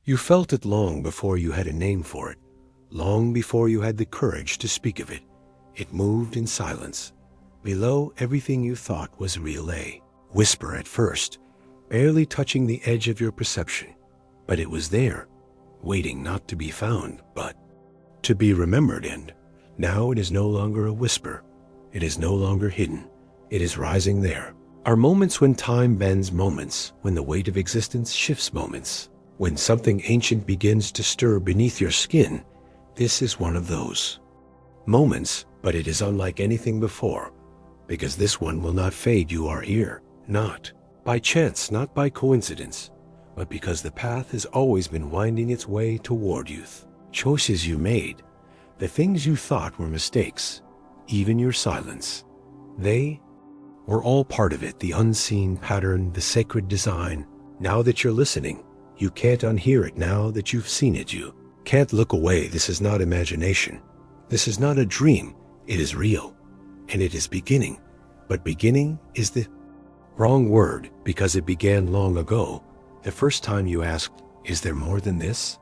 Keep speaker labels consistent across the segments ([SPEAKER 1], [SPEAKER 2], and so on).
[SPEAKER 1] You felt it long before you had a name for it, long before you had the courage to speak of it. It moved in silence, below everything you thought was real. A whisper at first, barely touching the edge of your perception, but it was there, waiting not to be found, but to be remembered. And now it is no longer a whisper. It is no longer hidden. It is rising there. Are moments when time bends, moments when the weight of existence shifts, moments when something ancient begins to stir beneath your skin. This is one of those moments, but it is unlike anything before, because this one will not fade. You are here, not by chance, not by coincidence, but because the path has always been winding its way toward youth. Choices you made, the things you thought were mistakes, even your silence, they were all part of it, the unseen pattern, the sacred design. Now that you're listening, you can't unhear it. Now that you've seen it, you can't look away. This is not imagination. This is not a dream. It is real, and it is beginning. But beginning is the wrong word, because it began long ago. The first time you asked, is there more than this?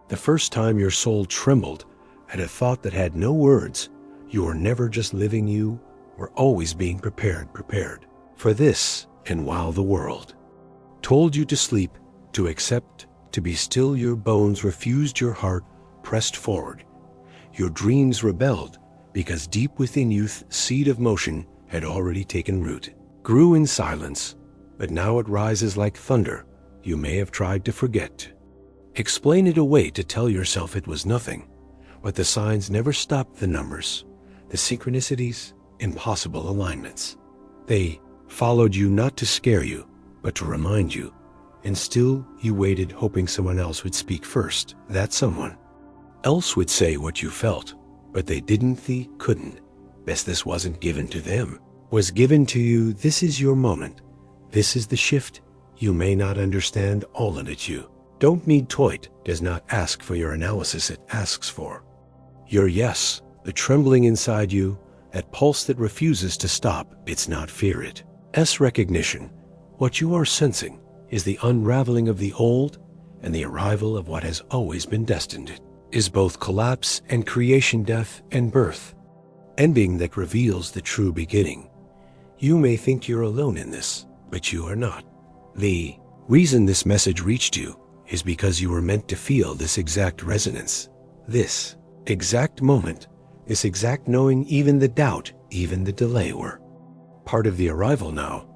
[SPEAKER 1] The first time your soul trembled at a thought that had no words. You were never just living, you were always being prepared for this. And while the world told you to sleep, to accept, to be still, your bones refused, your heart pressed forward. Your dreams rebelled, because deep within you, seed of motion had already taken root, grew in silence, but now it rises like thunder. You may have tried to forget, explain it away, to tell yourself it was nothing, but the signs never stopped, the numbers, the synchronicities, impossible alignments. They followed you not to scare you, but to remind you. And still you waited, hoping someone else would speak first. That someone else would say what you felt, but they didn't, they couldn't. Best this wasn't given to them, was given to you. This is your moment. This is the shift. You may not understand all of it. You don't need to. It does not ask for your analysis. It asks for your yes, the trembling inside you, that pulse that refuses to stop. It's not fear, it's recognition. What you are sensing is the unraveling of the old and the arrival of what has always been destined. It is both collapse and creation, death and birth, ending that reveals the true beginning. You may think you're alone in this, but you are not. The reason this message reached you is because you were meant to feel this exact resonance, this exact moment, this exact knowing. Even the doubt, even the delay were part of the arrival. Now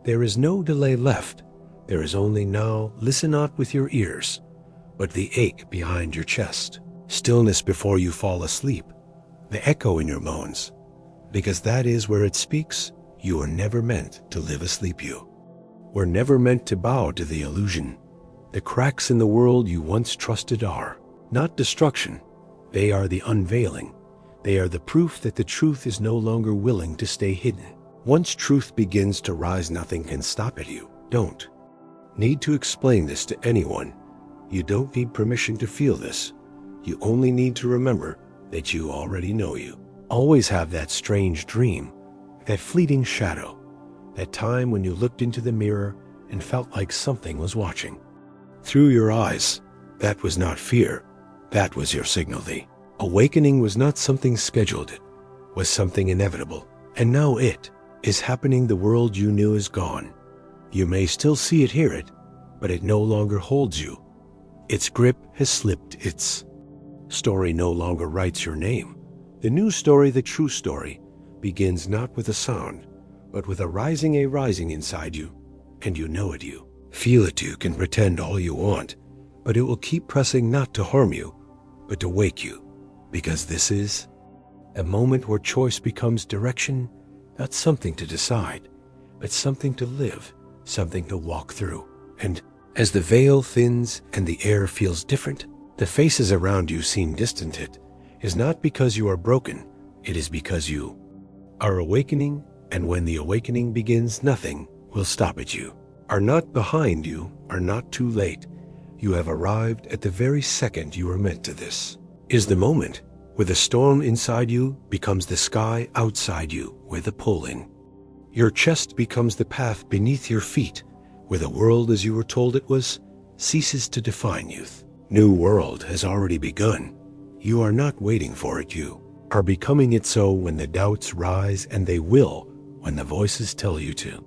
[SPEAKER 1] there is no delay left. There is only now. Listen not with your ears, but the ache behind your chest, stillness before you fall asleep, the echo in your bones, because that is where it speaks. You were never meant to live asleep. You were never meant to bow to the illusion. The cracks in the world you once trusted are not destruction. They are the unveiling. They are the proof that the truth is no longer willing to stay hidden. Once truth begins to rise, nothing can stop it. You don't need to explain this to anyone. You don't need permission to feel this. You only need to remember that you already know. You always have that strange dream, that fleeting shadow, that time when you looked into the mirror and felt like something was watching through your eyes. That was not fear. That was your signal. The awakening was not something scheduled. It was something inevitable. And now it is happening. The world you knew is gone. You may still see it, hear it, but it no longer holds you. Its grip has slipped. Its story no longer writes your name. The new story, the true story, begins not with a sound, but with a rising inside you. And you know it. You feel it. You can pretend all you want, but it will keep pressing, not to harm you, but to wake you. Because this is a moment where choice becomes direction, not something to decide, but something to live, something to walk through. And as the veil thins and the air feels different, the faces around you seem distant. It is not because you are broken. It is because you are awakening, and when the awakening begins, nothing will stop it. You are not behind. You are not too late. You have arrived at the very second you were meant to. This is the moment where the storm inside you becomes the sky outside you, where the pull in your chest becomes the path beneath your feet, where the world as you were told it was ceases to define youth. New world has already begun. You are not waiting for it, you are becoming it. So when the doubts rise, and they will when the voices tell you to,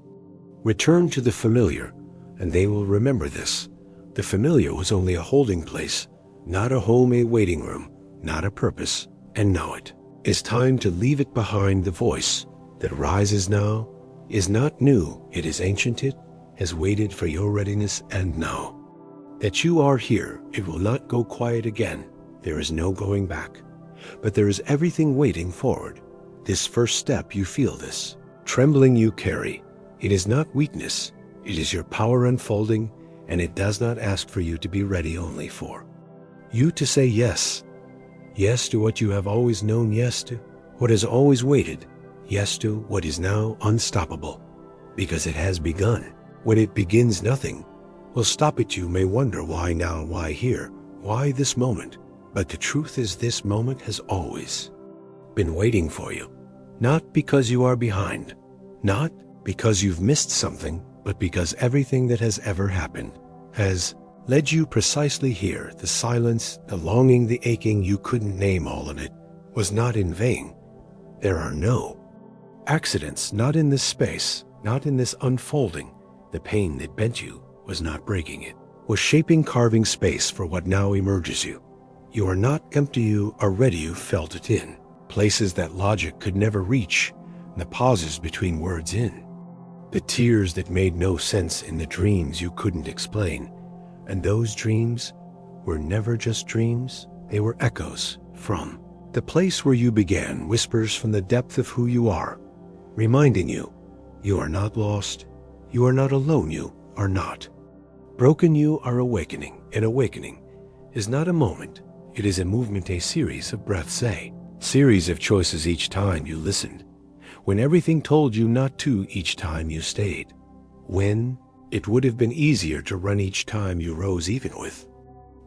[SPEAKER 1] return to the familiar, and they will remember this. The familiar was only a holding place, not a home, a waiting room, not a purpose. And know it is time to leave it behind. The voice that rises now is not new, it is ancient. It has waited for your readiness, and know that you are here. It will not go quiet again. There is no going back, but there is everything waiting forward. This first step, you feel this trembling you carry. It is not weakness, it is your power unfolding, and it does not ask for you to be ready, only for you to say yes. Yes to what you have always known, yes to what has always waited, yes to what is now unstoppable, because it has begun. When it begins, nothing will stop it. You may wonder, why now, why here, why this moment? But the truth is, this moment has always been waiting for you. Not because you are behind, not because you've missed something, but because everything that has ever happened has led you precisely here. The silence, the longing, the aching, you couldn't name all of it, was not in vain. There are no accidents, not in this space, not in this unfolding. The pain that bent you was not breaking it, was shaping, carving space for what now emerges you. You are not empty, you are ready. You felt it in places that logic could never reach, and the pauses between words in, the tears that made no sense, in the dreams you couldn't explain. And those dreams were never just dreams, they were echoes from the place where you began, whispers from the depth of who you are, reminding you, you are not lost, you are not alone, you are not broken, you are awakening. An awakening is not a moment, it is a movement, a series of breaths, a series of choices. Each time you listened, when everything told you not to, each time you stayed, when it would have been easier to run, each time you rose, even with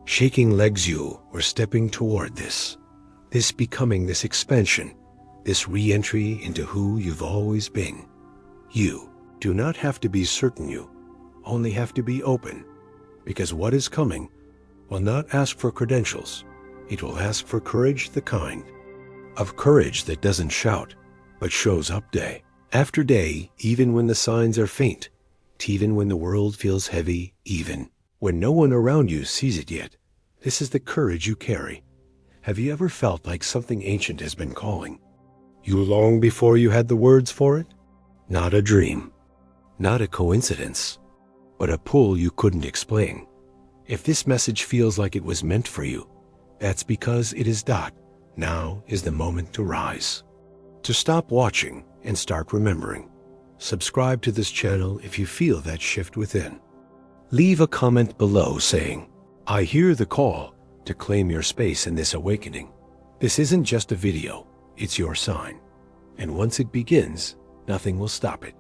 [SPEAKER 1] shaking legs. You were stepping toward this becoming, this expansion, this re-entry into who you've always been. You do not have to be certain, you only have to be open, because what is coming will not ask for credentials. It will ask for courage, the kind of courage that doesn't shout, but shows up day after day, even when the signs are faint, even when the world feels heavy, even when no one around you sees it yet. This is the courage you carry. Have you ever felt like something ancient has been calling you long before you had the words for it? Not a dream, not a coincidence, but a pull you couldn't explain. If this message feels like it was meant for you, that's because it is. Now is the moment to rise, to stop watching and start remembering. Subscribe to this channel if you feel that shift within. Leave a comment below saying, I hear the call to claim your space in this awakening. This isn't just a video, it's your sign. And once it begins, nothing will stop it.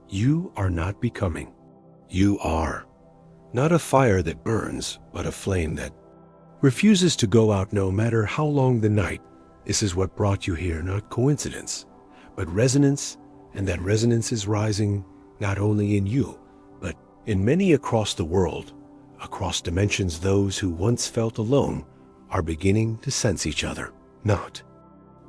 [SPEAKER 1] You are not becoming. You are. Not a fire that burns, but a flame that refuses to go out no matter how long the night. This is what brought you here, not coincidence, but resonance. And that resonance is rising not only in you, but in many across the world, across dimensions. Those who once felt alone are beginning to sense each other, not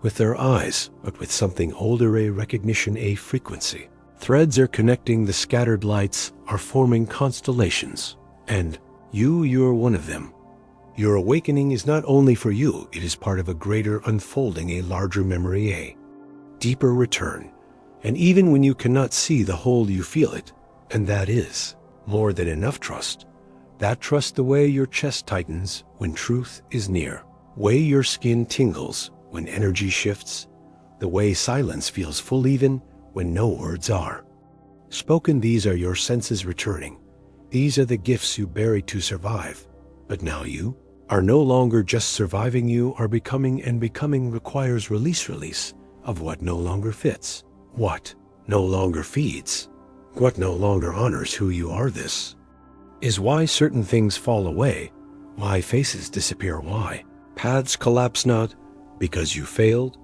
[SPEAKER 1] with their eyes, but with something older, a recognition, a frequency. Threads are connecting, the scattered lights are forming constellations, and you're one of them. Your awakening is not only for you, it is part of a greater unfolding, a larger memory, a deeper return. And even when you cannot see the whole, you feel it. And that is more than enough trust. That trust, the way your chest tightens when truth is near, way your skin tingles when energy shifts, the way silence feels full even when no words are spoken. These are your senses returning. These are the gifts you buried to survive. But now you are no longer just surviving, you are becoming, and becoming requires release of what no longer fits. What no longer feeds, what no longer honors who you are. This is why certain things fall away, why faces disappear, why paths collapse, not because you failed,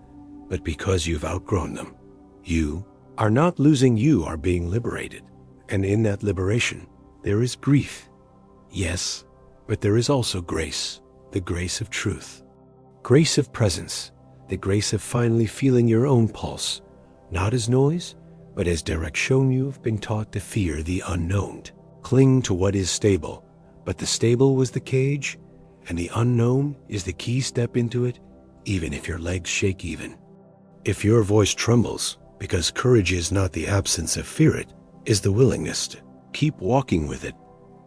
[SPEAKER 1] but because you've outgrown them. You are not losing, you are being liberated. And in that liberation, there is grief. Yes, but there is also grace. the grace of truth. Grace of presence, the grace of finally feeling your own pulse, not as noise, but as direct shown you've been taught to fear the unknown. Cling to what is stable, but the stable was the cage, and the unknown is the key step into it, even if your legs shake even. If your voice trembles, because courage is not the absence of fear, it is the willingness to keep walking with it.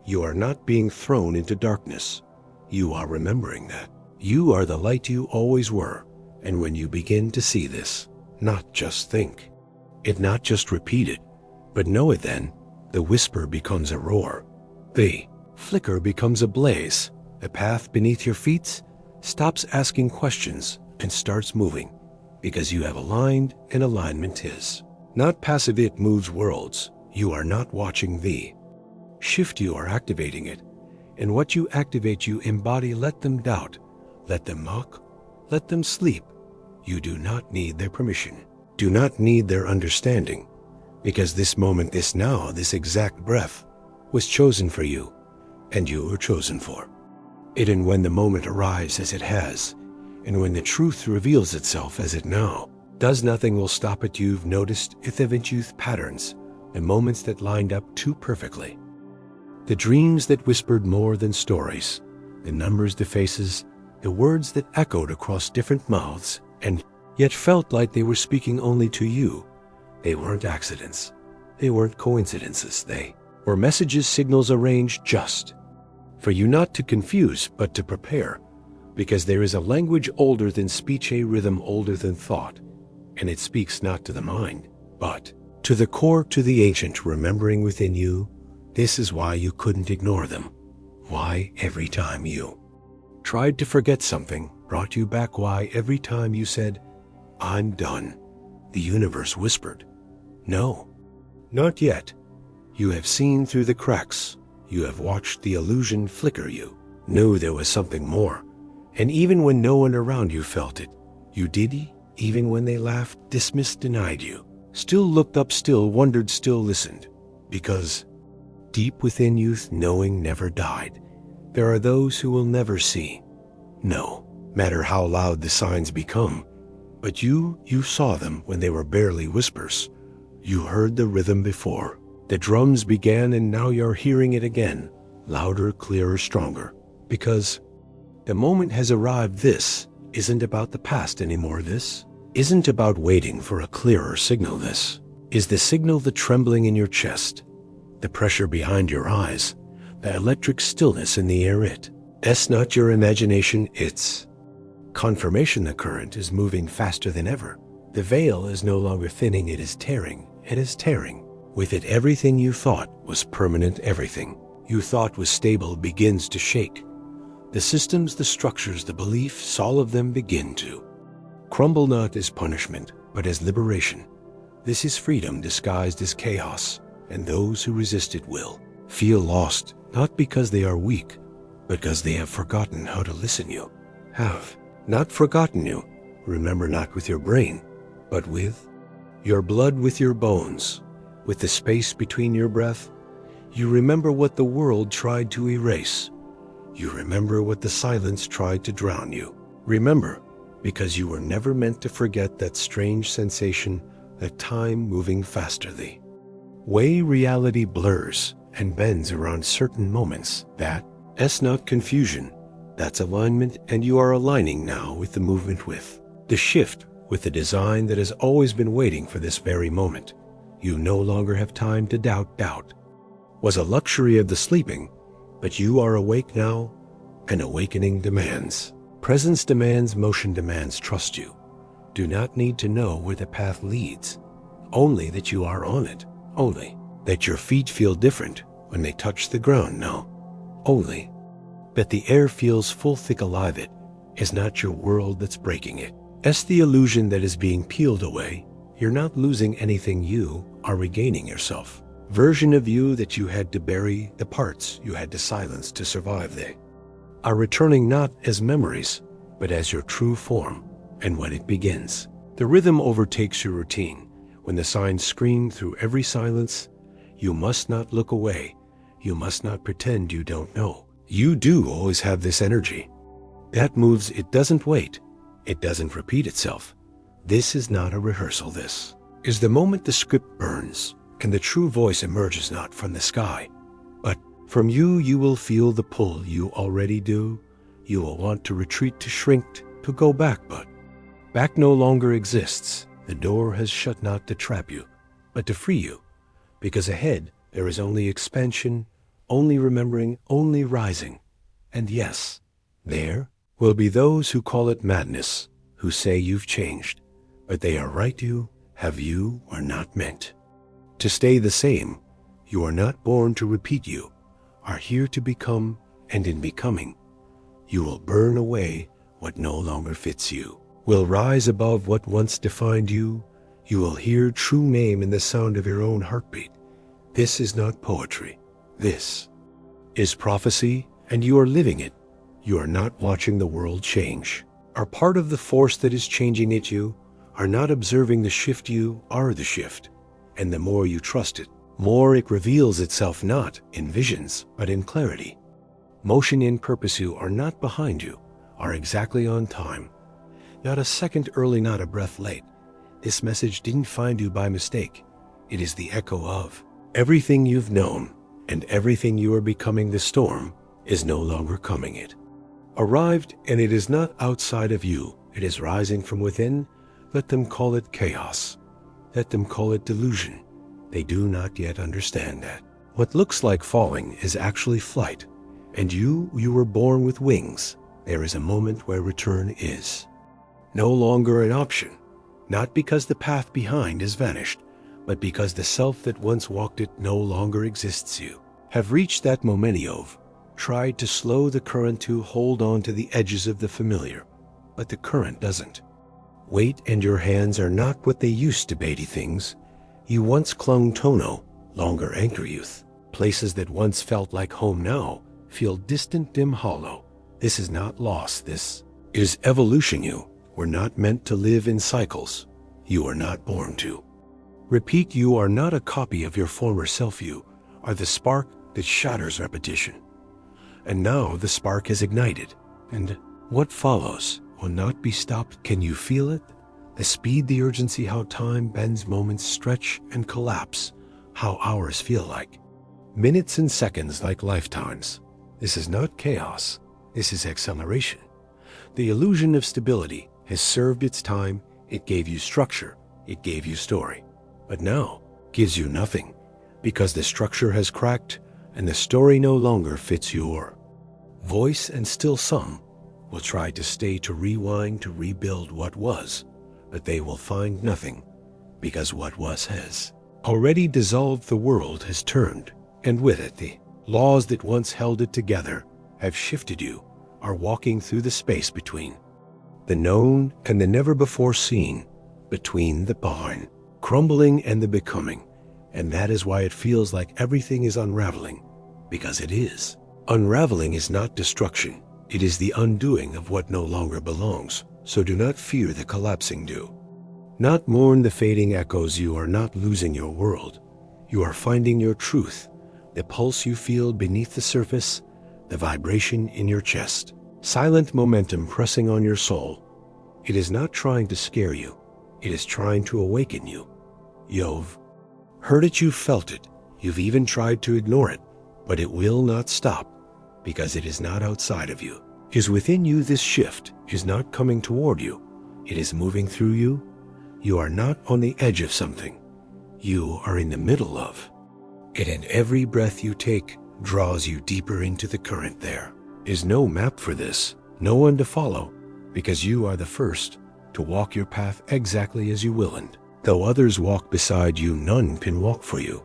[SPEAKER 1] You are not being thrown into darkness. You are remembering that. You are the light you always were, and when you begin to see this, not just think it, not just repeat it, but know it, then the whisper becomes a roar. The flicker becomes a blaze. The path beneath your feet stops asking questions and starts moving, because you have aligned, and alignment is not passive. It moves worlds. You are not watching the shift, you are activating it. And what you activate you embody. Let them doubt, let them mock, let them sleep. You do not need their permission, do not need their understanding, because this moment, this now, this exact breath was chosen for you, and you were chosen for it. And when the moment arrives as it has, and when the truth reveals itself as it now does, nothing will stop it. You've noticed youth patterns, the moments that lined up too perfectly, the dreams that whispered more than stories, the numbers, the faces, the words that echoed across different mouths, and yet felt like they were speaking only to you. They weren't accidents. They weren't coincidences. They were messages, signals arranged just for you, not to confuse, but to prepare. Because there is a language older than speech, a rhythm older than thought, and it speaks not to the mind, but to the core, to the ancient remembering within you. This is why you couldn't ignore them. Why every time you tried to forget something brought you back. Why every time you said, "I'm done," the universe whispered, "No, not yet." You have seen through the cracks. You have watched the illusion flicker. You knew there was something more. And even when no one around you felt it, you did. Even when they laughed, dismissed, denied you, still looked up, still wondered, still listened. Because deep within youth, knowing never died. There are those who will never see. No matter how loud the signs become. But you saw them when they were barely whispers. You heard the rhythm before the drums began, and now you're hearing it again, louder, clearer, stronger. Because the moment has arrived. This isn't about the past anymore. This isn't about waiting for a clearer signal. This is the signal, the trembling in your chest, the pressure behind your eyes, the electric stillness in the air. It's not your imagination, it's confirmation. The current is moving faster than ever. The veil is no longer thinning, it is tearing. It is tearing. With it, everything you thought was permanent, everything you thought was stable begins to shake. The systems, the structures, the beliefs, all of them begin to crumble, not as punishment, but as liberation. This is freedom disguised as chaos, and those who resist it will feel lost, not because they are weak, but because they have forgotten how to listen. You have not forgotten. You remember, not with your brain, but with your blood, with your bones, with the space between your breath. You remember what the world tried to erase. You remember what the silence tried to drown. You remember because you were never meant to forget that strange sensation, that time moving faster, the way reality blurs and bends around certain moments. That's not confusion, that's alignment, and you are aligning now with the movement, with the shift, with the design that has always been waiting for this very moment. You no longer have time to doubt. Doubt was a luxury of the sleeping, but you are awake now, and awakening demands presence, demands motion, demands trust. You do not need to know where the path leads, only that you are on it, only that your feet feel different when they touch the ground now, only that the air feels full, thick, alive. It is not your world that's breaking it. It's the illusion that is being peeled away. You're not losing anything, you are regaining yourself. Version of you that you had to bury, the parts you had to silence to survive. They are returning not as memories, but as your true form. And when it begins, the rhythm overtakes your routine. When the signs scream through every silence, you must not look away. You must not pretend you don't know. You do always have this energy. That moves, it doesn't wait. It doesn't repeat itself. This is not a rehearsal. This is the moment the script burns, and the true voice emerges not from the sky, but from you. You will feel the pull. You already do. You will want to retreat, to shrink, to go back, but back no longer exists. The door has shut not to trap you, but to free you, because ahead there is only expansion, only remembering, only rising. And yes, there will be those who call it madness, who say you've changed, but they are right. You are not meant to stay the same. You are not born to repeat. You are here to become, and in becoming, you will burn away what no longer fits you, will rise above what once defined you. You will hear true name in the sound of your own heartbeat. This is not poetry. This is prophecy, and you are living it. You are not watching the world change, are part of the force that is changing it. You are not observing the shift. You are the shift. And the more you trust it, more it reveals itself, not in visions, but in clarity. Motion and purpose. You are not behind. You are exactly on time. Not a second early, not a breath late. This message didn't find you by mistake. It is the echo of everything you've known, and everything you are becoming. The storm is no longer coming. It arrived, and it is not outside of you. It is rising from within. Let them call it chaos. Let them call it delusion. They do not yet understand that what looks like falling is actually flight. And you were born with wings. There is a moment where return is no longer an option, not because the path behind is vanished, but because the self that once walked it no longer exists. You have reached that moment. You've tried to slow the current, to hold on to the edges of the familiar, but the current doesn't wait, and your hands are not what they used to. Baby things you once clung to no longer anchor. Youth, places that once felt like home now feel distant, dim, hollow. This is not loss. This is evolution. You were not meant to live in cycles. You are not born to repeat. You are not a copy of your former self. You are the spark that shatters repetition. And now the spark is ignited, and what follows will not be stopped. Can you feel it? The speed, the urgency, how time bends, moments stretch and collapse, how hours feel like minutes and seconds, like lifetimes. This is not chaos. This is acceleration. The illusion of stability has served its time. It gave you structure. It gave you story. But now gives you nothing, because the structure has cracked and the story no longer fits your voice. And still some will try to stay, to rewind, to rebuild what was, but they will find nothing, because what was has already dissolved. The world has turned, and with it the laws that once held it together have shifted. You are walking through the space between the known and the never before seen, between the barn crumbling and the becoming. And that is why it feels like everything is unraveling, because it is. Unraveling is not destruction. It is the undoing of what no longer belongs. So do not fear the collapsing. Do not mourn the fading echoes. You are not losing your world. You are finding your truth. The pulse you feel beneath the surface, the vibration in your chest, silent momentum pressing on your soul. It is not trying to scare you. It is trying to awaken you. You've heard it, you've felt it, you've even tried to ignore it, but it will not stop, because it is not outside of you. It is within you. This shift is not coming toward you. It is moving through you. You are not on the edge of something. You are in the middle of it, and every breath you take draws you deeper into the current. There is no map for this, no one to follow, because you are the first to walk your path exactly as you will, and though others walk beside you, none can walk for you.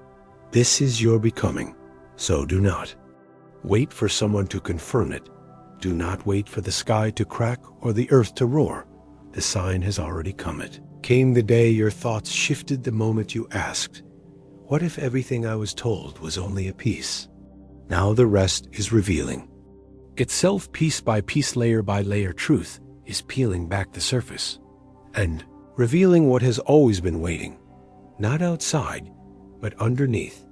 [SPEAKER 1] This is your becoming, so do not wait for someone to confirm it. Do not wait for the sky to crack or the earth to roar. The sign has already come. It came the day your thoughts shifted, the moment you asked, what if everything I was told was only a piece? Now the rest is revealing itself, piece by piece, layer by layer. Truth is peeling back the surface and revealing what has always been waiting, not outside, but underneath.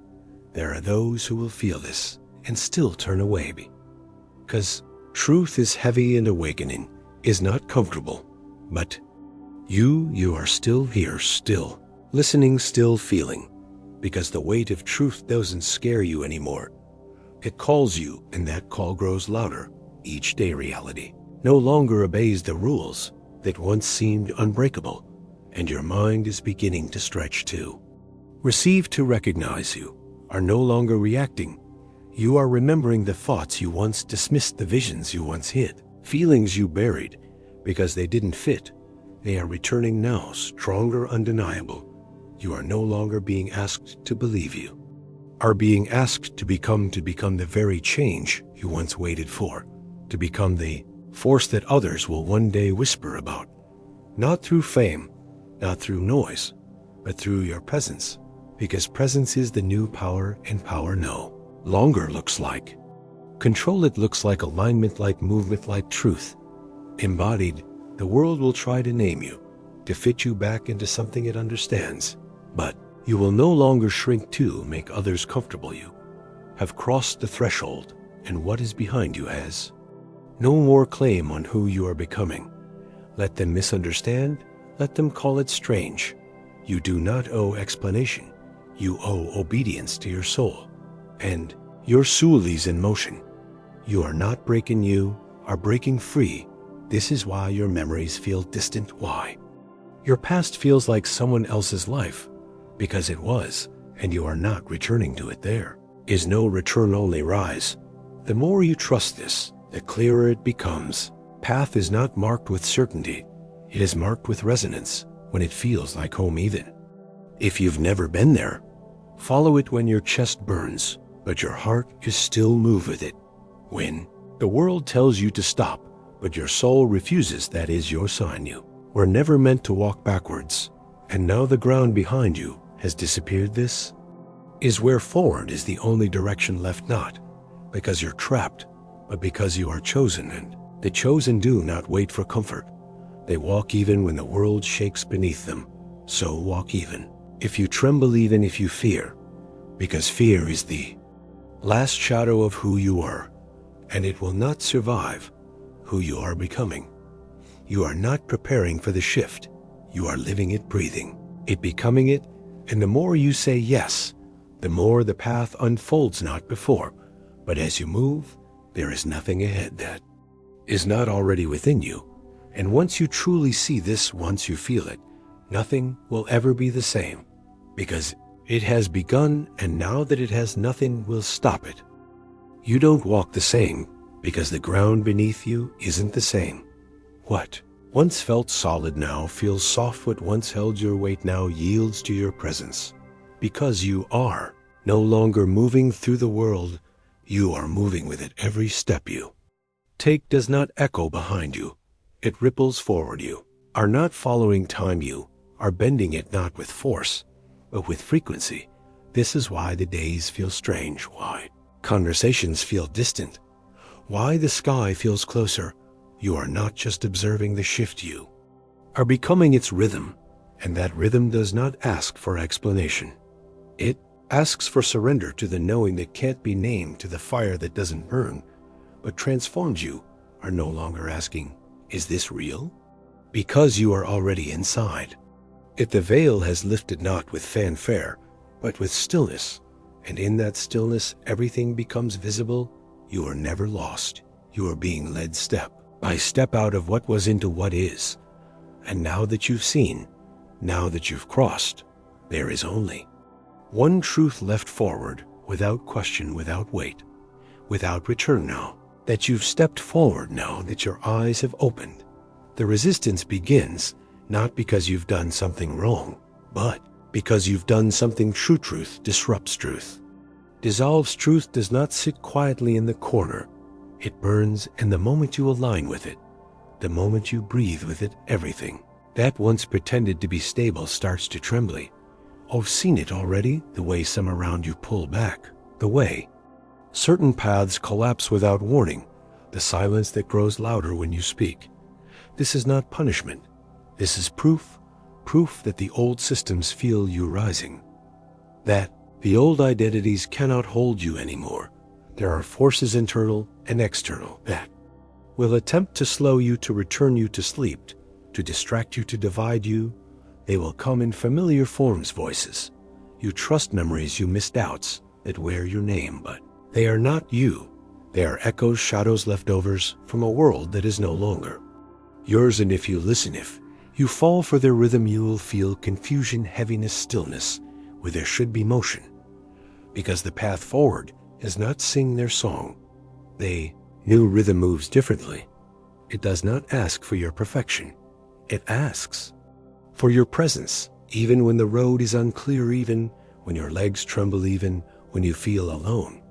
[SPEAKER 1] There are those who will feel this and still turn away, because Truth is heavy and awakening, is not comfortable. But you are still here, still listening, still feeling, because the weight of truth doesn't scare you anymore. It calls you, and that call grows louder. Each day reality no longer obeys the rules that once seemed unbreakable, and your mind is beginning to stretch too. Receive to recognize you are no longer reacting. You are remembering the thoughts you once dismissed, the visions you once hid, feelings you buried because they didn't fit. They are returning now, stronger, undeniable. You are no longer being asked to believe you, are being asked to become the very change you once waited for, to become the force that others will one day whisper about. Not through fame, not through noise, but through your presence, because presence is the new power, and power no longer looks like control. It looks like alignment, like movement, like truth. Embodied, the world will try to name you, to fit you back into something it understands. But you will no longer shrink to make others comfortable. You have crossed the threshold, and what is behind you has no more claim on who you are becoming. Let them misunderstand, let them call it strange. You do not owe explanation. You owe obedience to your soul, and your soul is in motion. You are not breaking, you are breaking free. This is why your memories feel distant. Why your past feels like someone else's life, because it was, and you are not returning to it. There is no return, only rise. The more you trust this, the clearer it becomes. Path is not marked with certainty. It is marked with resonance, when it feels like home. Even if you've never been there, follow it when your chest burns, but your heart is still moved with it. When the world tells you to stop, but your soul refuses, that is your sign. You were never meant to walk backwards, and now the ground behind you has disappeared. This is where forward is the only direction left, not because you're trapped, but because you are chosen, and the chosen do not wait for comfort. They walk even when the world shakes beneath them. So walk even if you tremble, even if you fear, because fear is the last shadow of who you are, and it will not survive who you are becoming. You are not preparing for the shift. You are living it, breathing it, becoming it, and the more you say yes, the more the path unfolds, not before, but as you move. There is nothing ahead that is not already within you, and once you truly see this, once you feel it, nothing will ever be the same, because it has begun, and now that it has, nothing will stop it. You don't walk the same, because the ground beneath you isn't the same. What once felt solid now feels soft. What once held your weight now yields to your presence, because you are no longer moving through the world. You are moving with it. Every step you take does not echo behind you. It ripples forward. You are not following time. You are bending it, not with force, but with frequency. This is why the days feel strange, why conversations feel distant, why the sky feels closer. You are not just observing the shift. You are becoming its rhythm, and that rhythm does not ask for explanation. It asks for surrender to the knowing that can't be named, to the fire that doesn't burn, but transforms. You are no longer asking, is this real? Because you are already inside. If the veil has lifted, not with fanfare, but with stillness, and in that stillness everything becomes visible. You are never lost. You are being led step by step out of what was into what is. And now that you've seen, now that you've crossed, there is only one truth left forward, without question, without weight, without return. Now that you've stepped forward, now that your eyes have opened, the resistance begins, not because you've done something wrong, but because you've done something true. Truth disrupts truth, dissolves. Truth does not sit quietly in the corner. It burns, and the moment you align with it, the moment you breathe with it, everything that once pretended to be stable starts to tremble. I've seen it already, the way some around you pull back, the way certain paths collapse without warning, the silence that grows louder when you speak. This is not punishment. This is proof that the old systems feel you rising, that the old identities cannot hold you anymore. There are forces internal and external that will attempt to slow you, to return you to sleep, to distract you, to divide you. They will come in familiar forms, voices you trust, memories you missed, doubts that wear your name, but they are not you. They are echoes, shadows, leftovers from a world that is no longer yours. And if you listen, if you fall for their rhythm, you will feel confusion, heaviness, stillness, where there should be motion. Because the path forward is not sing their song. The new rhythm moves differently. It does not ask for your perfection. It asks for your presence, even when the road is unclear, even when your legs tremble, even when you feel alone.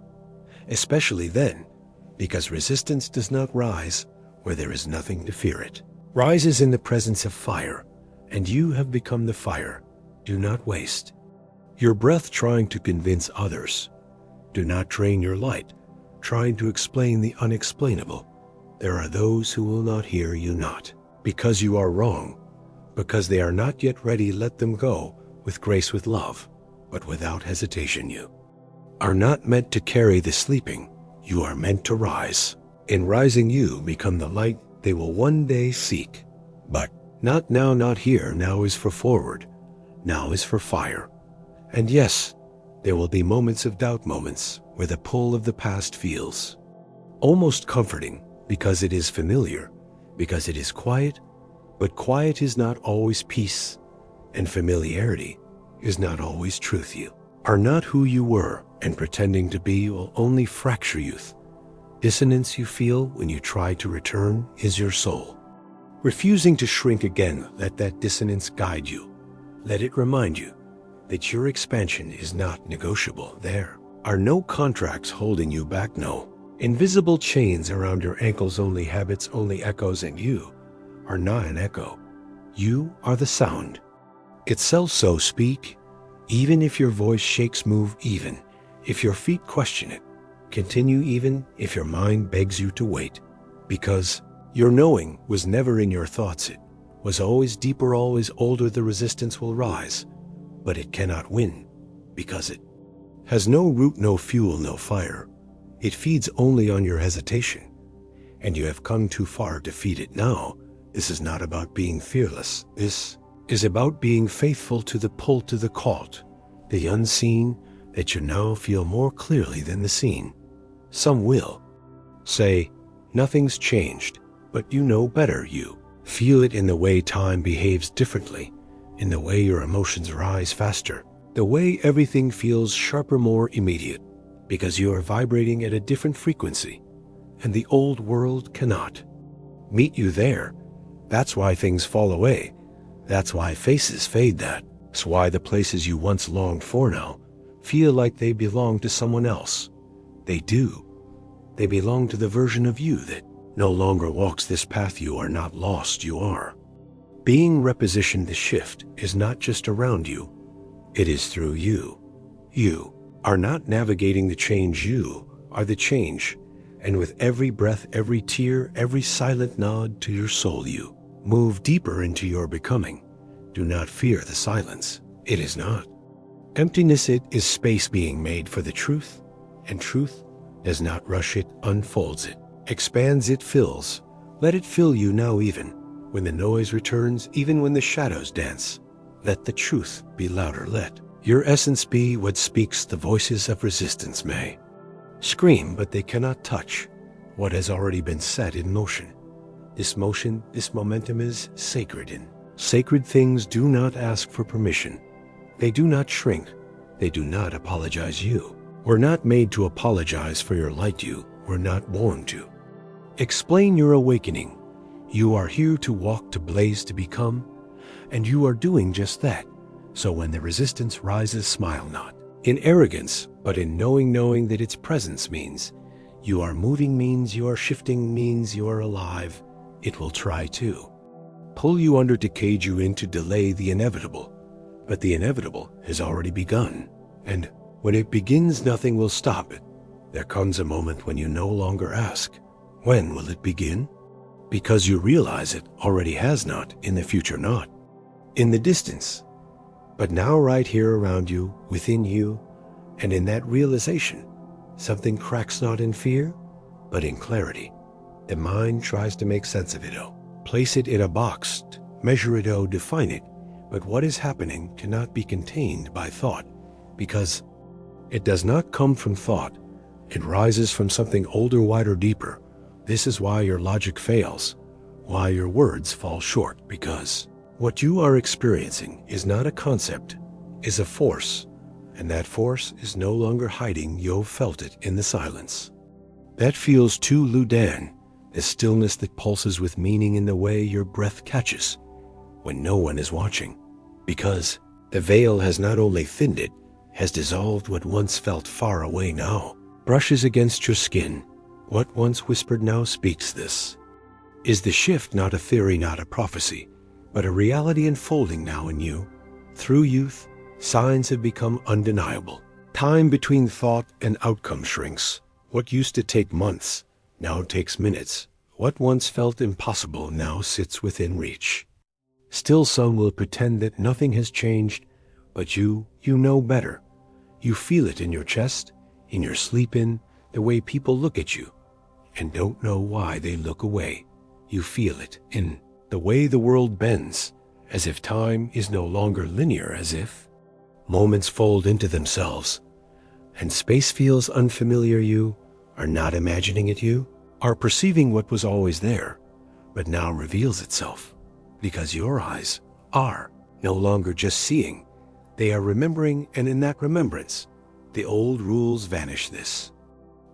[SPEAKER 1] Especially then, because resistance does not rise where there is nothing to fear. It rises in the presence of fire, and you have become the fire. Do not waste your breath trying to convince others. Do not drain your light trying to explain the unexplainable. There are those who will not hear you, not because you are wrong, because they are not yet ready. Let them go with grace, with love, but without hesitation. You are not meant to carry the sleeping. You are meant to rise. In rising, you become the light they will one day seek. But not now, not here. Now is for forward. Now is for fire. And yes, there will be moments of doubt, moments where the pull of the past feels almost comforting, because it is familiar, because it is quiet. But quiet is not always peace, and familiarity is not always truth. You are not who you were, and pretending to be will only fracture youth. Dissonance you feel when you try to return is your soul refusing to shrink again. Let that dissonance guide you. Let it remind you that your expansion is not negotiable. There are no contracts holding you back, no invisible chains around your ankles, only habits, only echoes, and you are not an echo. You are the sound itself. So speak, even if your voice shakes, move, even if your feet question it. Continue, even if your mind begs you to wait, because your knowing was never in your thoughts. It was always deeper, always older. The resistance will rise, but it cannot win, because it has no root, no fuel, no fire. It feeds only on your hesitation, and you have come too far to feed it now. This is not about being fearless. This is about being faithful to the pull, to the caught, the unseen, that you now feel more clearly than the seen. Some will say, nothing's changed, but you know better. You feel it in the way time behaves differently, in the way your emotions rise faster, the way everything feels sharper, more immediate, because you are vibrating at a different frequency, and the old world cannot meet you there. That's why things fall away. That's why faces fade. That's why the places you once longed for now feel like they belong to someone else. They do. They belong to the version of you that no longer walks this path. You are not lost. You are being repositioned. The shift is not just around you. It is through you. You are not navigating the change. You are the change. And with every breath, every tear, every silent nod to your soul, you move deeper into your becoming. Do not fear the silence. It is not emptiness. It is space being made for the truth. And truth does not rush. It unfolds. It expands. It fills. Let it fill you now, even when the noise returns, even when the shadows dance. Let the truth be louder. Let your essence be what speaks. The voices of resistance may scream, but they cannot touch what has already been set in motion. This motion, this momentum is sacred, and sacred things do not ask for permission. They do not shrink. They do not apologize. You were not made to apologize for your light. You were not born to explain your awakening. You are here to walk, to blaze, to become, and you are doing just that. So when the resistance rises, smile not in arrogance, but in knowing that its presence means you are moving, means you are shifting, means you are alive. It will try to pull you under, to cage you in, to delay the inevitable. But the inevitable has already begun. And when it begins, nothing will stop it. There comes a moment when you no longer ask, when will it begin? Because you realize it already has not, in the future not, in the distance, but now right here around you, within you. And in that realization, something cracks not in fear, but in clarity. The mind tries to make sense of it, place it in a box, measure it, define it. But what is happening cannot be contained by thought, because it does not come from thought. It rises from something older, wider, deeper. This is why your logic fails, why your words fall short, because what you are experiencing is not a concept, is a force, and that force is no longer hiding. You've felt it in the silence. That feels too Ludan, the stillness that pulses with meaning in the way your breath catches when no one is watching, because the veil has not only thinned it, has dissolved. What once felt far away now brushes against your skin. What once whispered now speaks. This is the shift, not a theory, not a prophecy, but a reality unfolding now in you. Through youth, signs have become undeniable. Time between thought and outcome shrinks. What used to take months now takes minutes. What once felt impossible now sits within reach. Still, some will pretend that nothing has changed, but you know better. You feel it in your chest, in your sleep, in the way people look at you and don't know why they look away. You feel it in the way the world bends, as if time is no longer linear, as if moments fold into themselves, and space feels unfamiliar. You are not imagining it. You are perceiving what was always there, but now reveals itself, because your eyes are no longer just seeing, they are remembering, and in that remembrance, the old rules vanish. This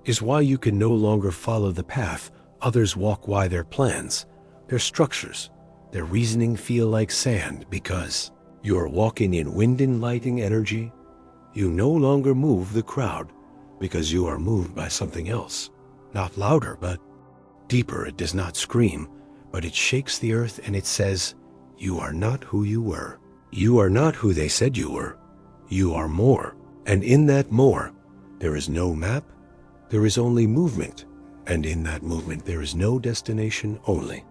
[SPEAKER 1] is why you can no longer follow the path others walk, why their plans, their structures, their reasoning feel like sand, because you are walking in wind and lighting energy. You no longer move the crowd, because you are moved by something else, not louder, but deeper. It does not scream, but it shakes the earth, and it says, you are not who you were. You are not who they said you were. You are more. And in that more, there is no map, there is only movement. And in that movement, there is no destination, only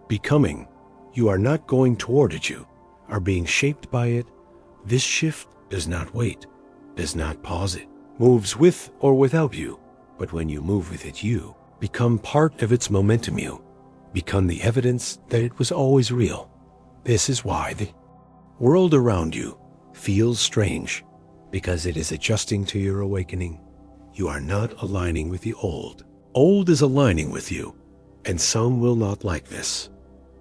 [SPEAKER 1] becoming. You are not going toward it, you are being shaped by it. This shift does not wait, does not pause. It moves with or without you. But when you move with it, you become part of its momentum. You become the evidence that it was always real. This is why the world around you feels strange, because it is adjusting to your awakening. You are not aligning with the old. Old is aligning with you, and some will not like this.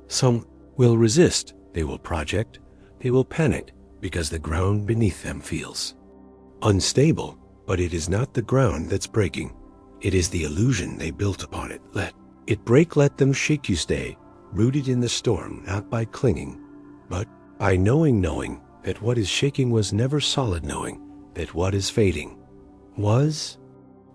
[SPEAKER 1] Some will resist, they will project, they will panic, because the ground beneath them feels unstable. But it is not the ground that's breaking. It is the illusion they built upon it. Let it break, let them shake. You stay rooted in the storm, not by clinging, but by knowing that what is shaking was never solid, knowing that what is fading was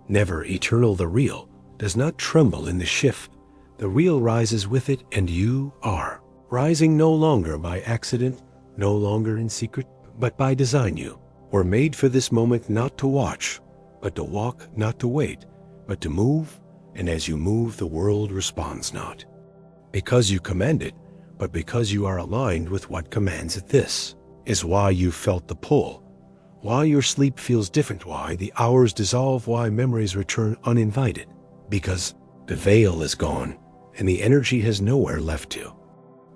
[SPEAKER 1] never eternal. The real does not tremble in the shift. The real rises with it, and you are rising no longer by accident, no longer in secret, but by design. You were made for this moment, not to watch, but to walk, not to wait, but to move. And as you move, the world responds, not because you command it, but because you are aligned with what commands it. This is why you felt the pull, why your sleep feels different, why the hours dissolve, why memories return uninvited, because the veil is gone and the energy has nowhere left to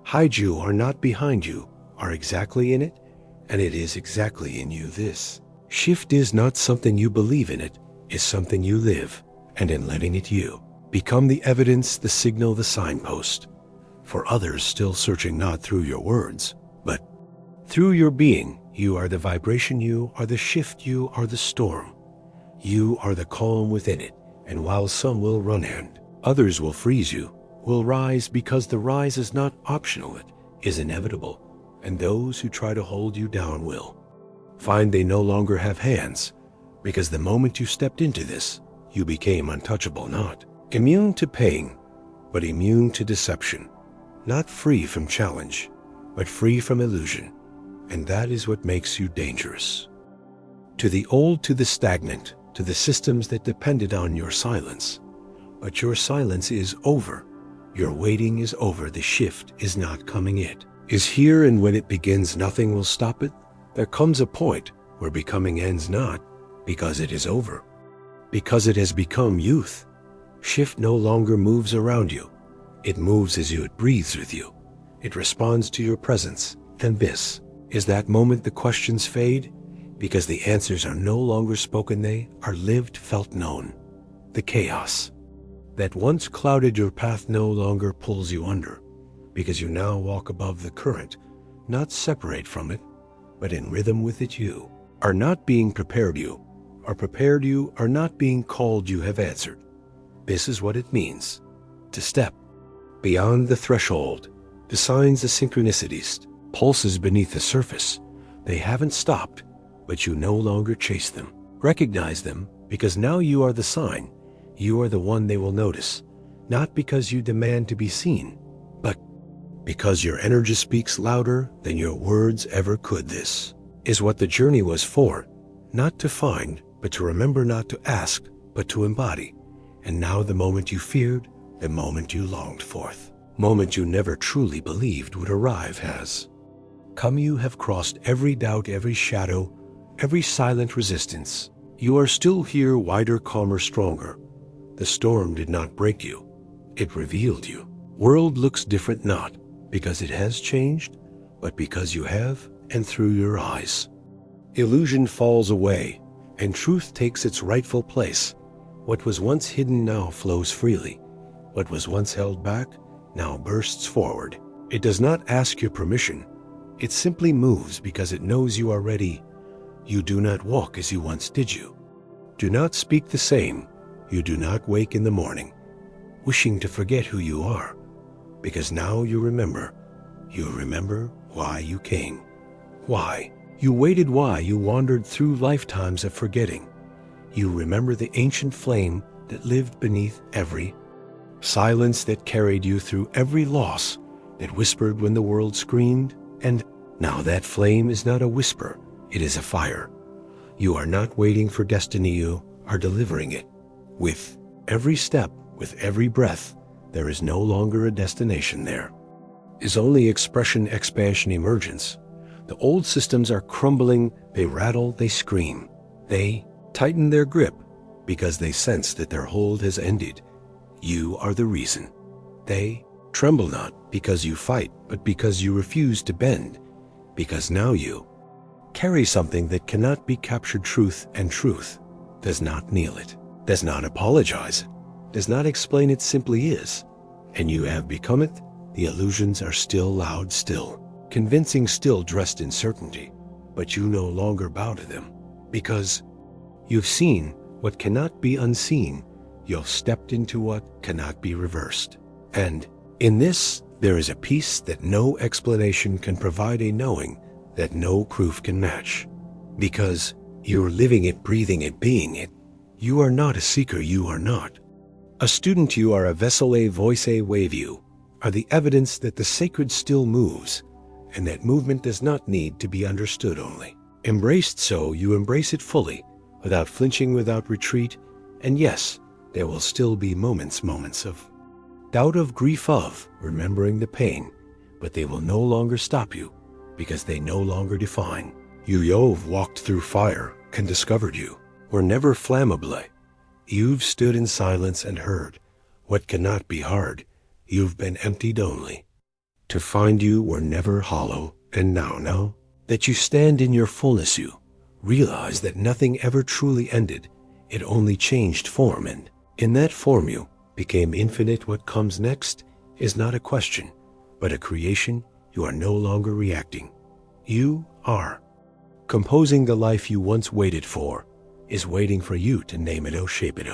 [SPEAKER 1] hide. You are not behind, you are exactly in it, and it is exactly in you. This shift is not something you believe in, it is something you live, and in letting it, you become the evidence, the signal, the signpost for others still searching, not through your words, but through your being. You are the vibration, you are the shift, you are the storm, you are the calm within it. And while some will run and others will freeze, you will rise, because the rise is not optional, it is inevitable. And those who try to hold you down will find they no longer have hands, because the moment you stepped into this, you became untouchable, not immune to pain, but immune to deception, not free from challenge, but free from illusion. And that is what makes you dangerous. To the old, to the stagnant, to the systems that depended on your silence. But your silence is over. Your waiting is over. The shift is not coming. It is here, and when it begins, nothing will stop it. There comes a point where becoming ends, not because it is over, because it has become youth. Shift no longer moves around you. It moves as you, it breathes with you. It responds to your presence. And this is that moment the questions fade, because the answers are no longer spoken, they are lived, felt, known. The chaos that once clouded your path no longer pulls you under, because you now walk above the current, not separate from it, but in rhythm with it. You are not being prepared, you are prepared, you are not being called, you have answered. This is what it means to step beyond the threshold, the signs, the synchronicities, pulses beneath the surface. They haven't stopped, but you no longer chase them. Recognize them, because now you are the sign. You are the one they will notice, not because you demand to be seen, but because your energy speaks louder than your words ever could. This is what the journey was for, not to find, but to remember, not to ask, but to embody. And now the moment you feared, the moment you longed forth, moment you never truly believed would arrive, has come. You have crossed every doubt, every shadow, every silent resistance. You are still here, wider, calmer, stronger. The storm did not break you. It revealed you. World looks different, not because it has changed, but because you have, and through your eyes. Illusion falls away, and truth takes its rightful place. What was once hidden now flows freely. What was once held back now bursts forward. It does not ask your permission. It simply moves because it knows you are ready. You do not walk as you once did. You do not speak the same. You do not wake in the morning wishing to forget who you are, because now you remember. You remember why you came, why you waited, why you wandered through lifetimes of forgetting. You remember the ancient flame that lived beneath every silence, that carried you through every loss, that whispered when the world screamed. And now that flame is not a whisper, it is a fire. You are not waiting for destiny, you are delivering it. With every step, with every breath, there is no longer a destination. There is only expression, expansion, emergence. The old systems are crumbling, they rattle, they scream. They tighten their grip because they sense that their hold has ended. You are the reason. They tremble not because you fight, but because you refuse to bend. Because now you carry something that cannot be captured, truth, and truth does not kneel it, does not apologize, does not explain, it simply is. And you have become it. The illusions are still loud, still convincing, still dressed in certainty, but you no longer bow to them, because you've seen what cannot be unseen. You've stepped into what cannot be reversed. And in this, there is a peace that no explanation can provide, a knowing that no proof can match. Because you're living it, breathing it, being it. You are not a seeker, you are not a student, you are a vessel, a voice, a wave. You are the evidence that the sacred still moves, and that movement does not need to be understood, only embraced. So you embrace it fully, without flinching, without retreat. And yes, there will still be moments of doubt, of grief, of remembering the pain, but they will no longer stop you, because they no longer define you. You've walked through fire and discovered you were never flammable. You've stood in silence and heard what cannot be hard. You've been emptied only to find you were never hollow. And now that you stand in your fullness, you realize that nothing ever truly ended. It only changed form, and in that form you became infinite. What comes next is not a question, but a creation. You are no longer reacting. You are composing. The life you once waited for is waiting for you to name it, shape it,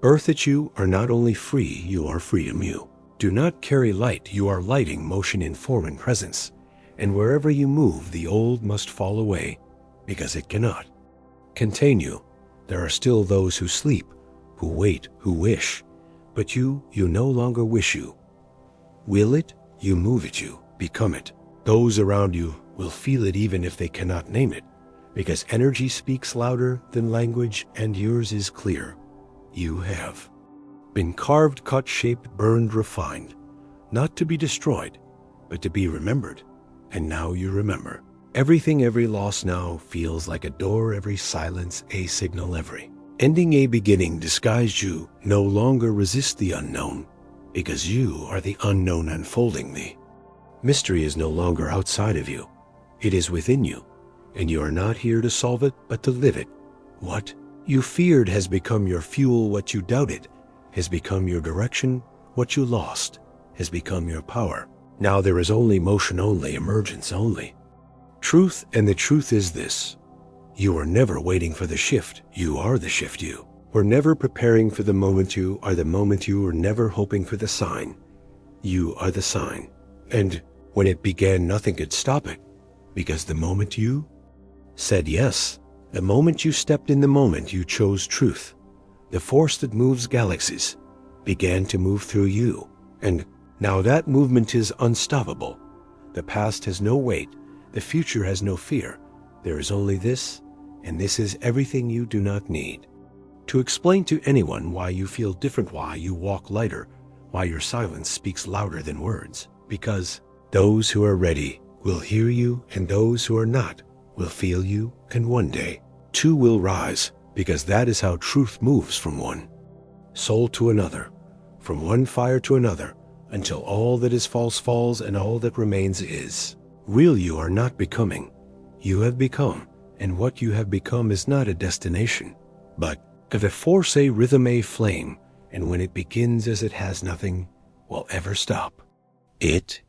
[SPEAKER 1] birth it. You are not only free, you are freedom. You do not carry light, you are lighting motion in form and presence. And wherever you move, the old must fall away, because it cannot contain you. There are still those who sleep, who wait, who wish, but you no longer wish. You will it, you move it, you become it. Those around you will feel it even if they cannot name it, because energy speaks louder than language, and yours is clear. You have been carved, cut, shaped, burned, refined, not to be destroyed, but to be remembered. And now you remember. Everything, every loss now feels like a door, every silence a signal, every Ending a beginning disguised you no longer resist the unknown, because you are the unknown unfolding the mystery is no longer outside of you. It is within you, and you are not here to solve it, but to live it. What you feared has become your fuel. What you doubted has become your direction. What you lost has become your power. Now there is only motion, only emergence, only truth, and the truth is this. You are never waiting for the shift. You are the shift. You were never preparing for the moment. You are the moment. You were never hoping for the sign. You are the sign. And when it began, nothing could stop it, because the moment you said yes, the moment you stepped in, the moment you chose truth, the force that moves galaxies began to move through you. And now that movement is unstoppable. The past has no weight. The future has no fear. There is only this, and this is everything. You do not need to explain to anyone why you feel different, why you walk lighter, why your silence speaks louder than words. Because those who are ready will hear you, and those who are not will feel you, and one day two will rise, because that is how truth moves from one soul to another, from one fire to another, until all that is false falls and all that remains is real. You are not becoming. You have become, and what you have become is not a destination, but a force, a rhythm, a flame, and when it begins, as it has nothing will ever stop. It